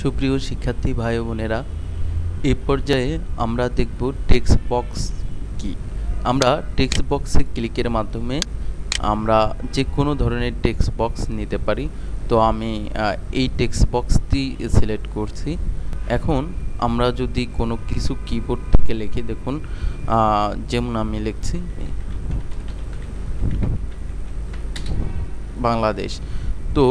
সুপ্রিয় শিক্ষার্থী ভাই ও বোনেরা, এই পর্যায়ে আমরা দেখব টেক্সট বক্স কি। আমরা টেক্সট বক্সে ক্লিকের মাধ্যমে আমরা যে কোনো ধরনের টেক্সট বক্স নিতে পারি। তো আমি এই টেক্সট বক্সটি সিলেক্ট করছি। এখন আমরা যদি কোনো কিছু কিবোর্ড থেকে লিখি, দেখুন যেমন আমি লিখছি বাংলাদেশ। তো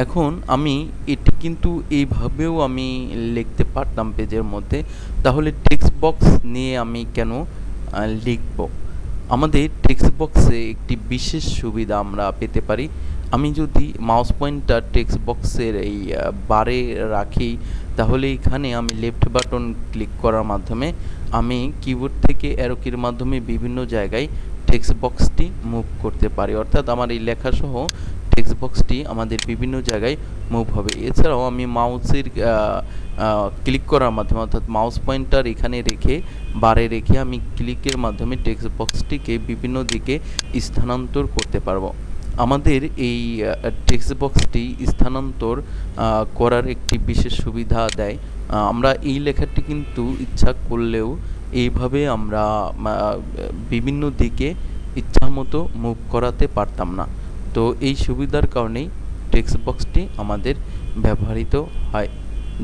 এখন আমি এটি কিন্তু এইভাবেও আমি লিখতে পারতাম পেজের মধ্যে। তাহলে টেক্সট বক্স নিয়ে আমি কেন লিখব? আমাদের টেক্সট বক্সে একটি বিশেষ সুবিধা আমরা পেতে পারি। আমি যদি মাউস পয়েন্টার টেক্সট বক্সের এই বারে রাখি, তাহলে এখানে আমি লেফট বাটন ক্লিক করার মাধ্যমে আমি কিবোর্ড থেকে অ্যারো কির মাধ্যমে বিভিন্ন জায়গায় টেক্সট বক্সটি মুভ করতে পারি। অর্থাৎ আমার এই লেখাসহ টেক্সট বক্সটি আমাদের বিভিন্ন জায়গায় মুভ হবে। এছাড়াও আমি মাউসের ক্লিক করার মাধ্যমে, অর্থাৎ মাউস পয়েন্টার এখানে রেখে বারে রেখে আমি ক্লিকের মাধ্যমে টেক্সট বক্সটিকে বিভিন্ন দিকে স্থানান্তর করতে পারবো। আমাদের এই টেক্সট বক্সটি স্থানান্তর করার একটি বিশেষ সুবিধা দেয়। আমরা এই লেখাটি কিন্তু ইচ্ছা করলেও এইভাবে আমরা বিভিন্ন দিকে ইচ্ছামতো মুভ করাতে পারতাম না। তো এই সুবিধার কারণেই টেক্সট বক্সটি আমাদের ব্যবহৃত হয়।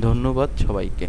ধন্যবাদ সবাইকে।